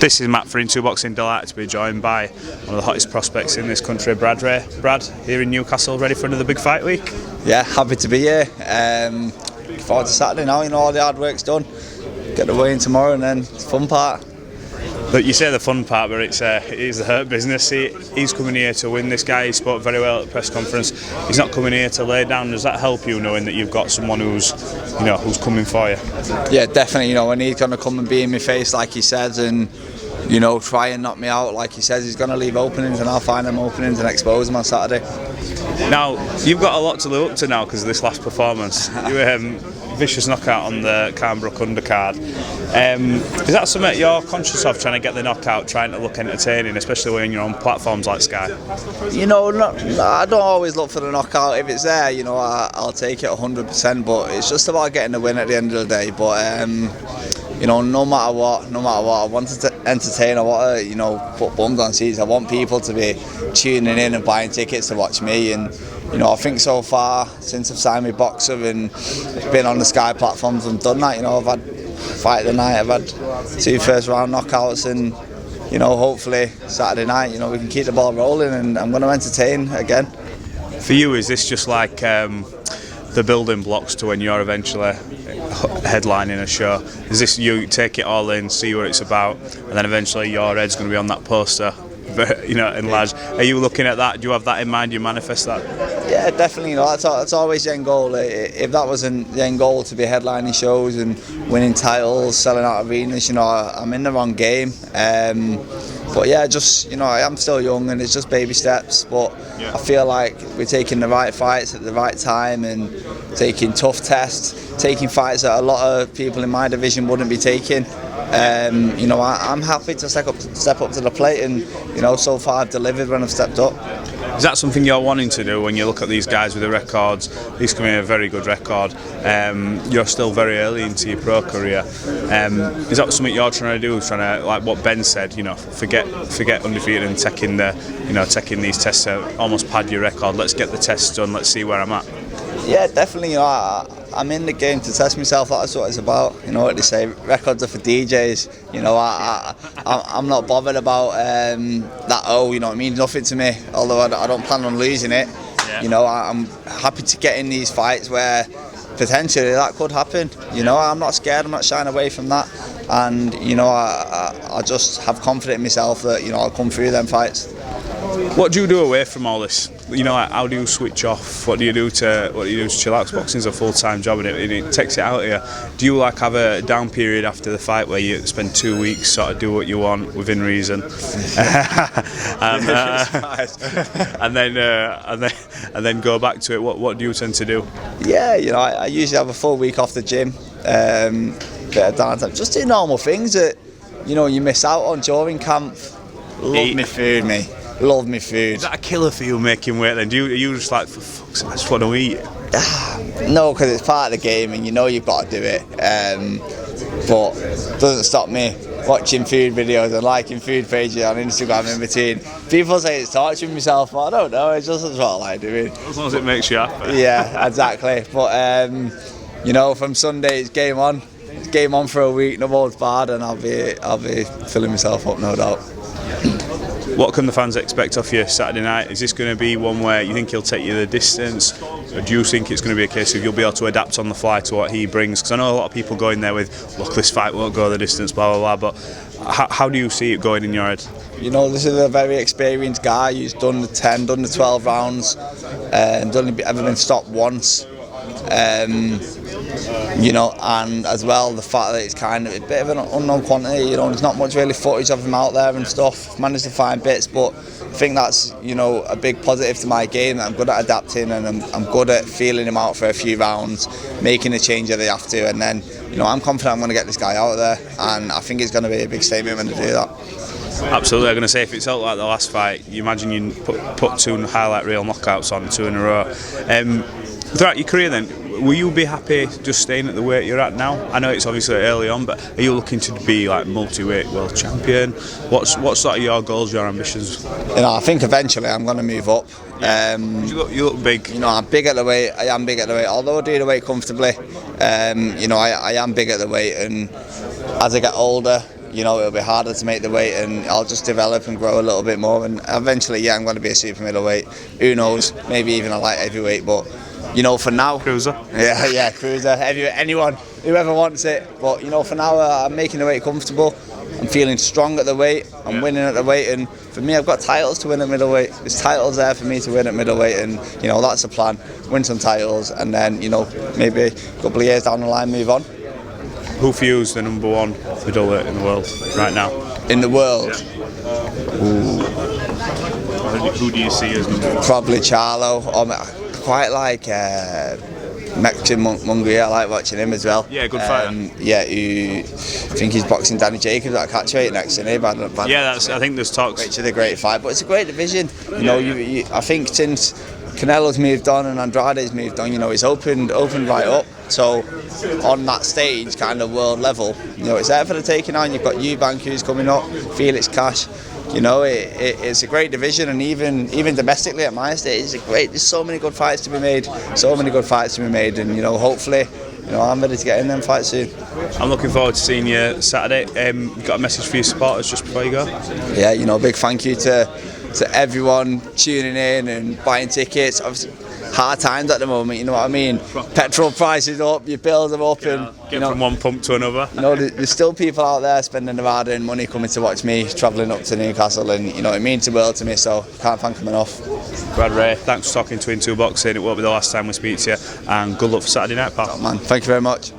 This is Matt for Into Boxing. Delighted to be joined by one of the hottest prospects in this country, Brad Ray. Brad, here in Newcastle, ready for another big fight week? Yeah, happy to be here. Looking forward to Saturday now. You know, all the hard work's done. Get the weigh in tomorrow, and then it's the fun part. But you say the fun part, but it is the hurt business. He's coming here to win. This guy, he spoke very well at the press conference. He's not coming here to lay down. Does that help you, knowing that you've got someone who's coming for you? Yeah, definitely. You know, when he's going to come and be in my face, like he says, and try and knock me out, like he says, he's going to leave openings, and I'll find them openings and expose them on Saturday. Now, you've got a lot to live up to now because of this last performance. You vicious knockout on the Canberra undercard. Is that something you're conscious of, trying to get the knockout, trying to look entertaining, especially when you're on platforms like Sky? I don't always look for the knockout. If it's there, I'll take it 100%. But it's just about getting the win at the end of the day. But no matter what, I want to entertain. I want to, put bums on seats. I want people to be tuning in and buying tickets to watch me. And I think so far, since I've signed my boxer and been on the Sky platforms and done that, I've had fight of the night, I've had 2 first round knockouts, and hopefully Saturday night, we can keep the ball rolling, and I'm going to entertain again. For you, is this just like the building blocks to when you're eventually headlining a show? Is this you take it all in, see what it's about, and then eventually your head's going to be on that poster, enlarged? Are you looking at that? Do you have that in mind? Do you manifest that? Yeah, definitely. That's always the end goal. If that wasn't the end goal, to be headlining shows and winning titles, selling out arenas, I'm in the wrong game. But yeah, I am still young, and it's just baby steps. But yeah. I feel like we're taking the right fights at the right time, and taking tough tests, taking fights that a lot of people in my division wouldn't be taking. I'm happy to step up to the plate, and so far I've delivered when I've stepped up. Is that something you're wanting to do when you look at these guys with the records? He's coming in a very good record. You're still very early into your pro career. Is that something you're trying to do? Trying to, like what Ben said, forget undefeated and taking these tests to almost pad your record. Let's get the tests done. Let's see where I'm at. Yeah, definitely. I'm in the game to test myself. That's what it's about. What they say, records are for DJs. I'm not bothered about that. It means nothing to me. Although I don't plan on losing it. Yeah. I'm happy to get in these fights where potentially that could happen. I'm not scared. I'm not shying away from that. And I just have confidence in myself that I'll come through them fights. What do you do away from all this? How do you switch off? What do you do to chill out? Boxing's a full-time job, and it takes it out of you. Do you have a down period after the fight where you spend 2 weeks sort of do what you want within reason, and then go back to it? What do you tend to do? Yeah, I usually have a full week off the gym, bit of downtime, just do normal things that you miss out on during camp. Love me food, me. Love me food. Is that a killer for you, making weight then? Are you just like, for fuck's sake, I just want to eat? No, because it's part of the game, and you've got to do it. But it doesn't stop me watching food videos and liking food pages on Instagram in between. People say it's torturing myself, but I don't know, it's just what I like doing. As long as it makes you happy. Yeah, exactly. But from Sunday it's game on. It's game on for a week, no holds barred, and I'll be filling myself up, no doubt. What can the fans expect of you Saturday night? Is this going to be one where you think he'll take you the distance, or do you think it's going to be a case of you'll be able to adapt on the fly to what he brings? Because I know a lot of people go in there with, look, this fight won't go the distance, blah blah blah. But how do you see it going in your head? This is a very experienced guy who's done the 10, done the 12 rounds, and ever been stopped once. And as well the fact that it's kind of a bit of an unknown quantity. There's not much really footage of him out there and stuff. Managed to find bits, but I think that's a big positive to my game. That I'm good at adapting, and I'm good at feeling him out for a few rounds, making a change if they have to, and then I'm confident I'm going to get this guy out there, and I think it's going to be a big statement when they do that. Absolutely. I'm going to say, if it's out like the last fight, you imagine you put 2 highlight reel knockouts on 2 in a row. Throughout your career then, will you be happy just staying at the weight you're at now? I know it's obviously early on, but are you looking to be like multi-weight world champion? What's sort of your goals, your ambitions? I think eventually I'm going to move up. You look big. I'm big at the weight. I am big at the weight. Although I do the weight comfortably, I am big at the weight, and as I get older, you know, it'll be harder to make the weight, and I'll just develop and grow a little bit more, and eventually, yeah, I'm going to be a super middleweight. Who knows? Maybe even a light heavyweight, but you know, for now, cruiser. Yeah, cruiser. Anyone, whoever wants it. But you know, for now, I'm making the weight comfortable. I'm feeling strong at the weight. I'm winning at the weight, and for me, I've got titles to win at middleweight. There's titles there for me to win at middleweight, and you know, that's the plan. Win some titles, and then you know, maybe a couple of years down the line, move on. Who for you is the number one middleweight in the world right now? In the world? Who do you see as number one? Probably Charlo. Quite like Mexican Munguia. I like watching him as well. Yeah, good fighter. Yeah, I think he's boxing Danny Jacobs at catchweight next, isn't he? Yeah, I think there's talks. Which is a great fight, but it's a great division. You know, I think since Canelo's moved on and Andrade's moved on, you know, it's opened right up. So on that stage, kind of world level, you know, it's there for the taking on. You've got Eubank who's coming up, Felix Cash. You know, it's a great division, and even domestically at my stage, it's great. There's so many good fights to be made, and you know, hopefully, you know, I'm ready to get in them fights soon. I'm looking forward to seeing you Saturday. You've got a message for your supporters just before you go? Yeah, you know, big thank you to everyone tuning in and buying tickets. Obviously, hard times at the moment, you know what I mean? Petrol prices up, your bills are up, and get from one pump to another. You know, there's still people out there spending their hard-earned money coming to watch me travelling up to Newcastle, and you know, it means the world to me, so can't thank them enough. Brad Ray, thanks for talking to Into Boxing. It won't be the last time we speak to you, and good luck for Saturday night, pal. Oh, man, thank you very much.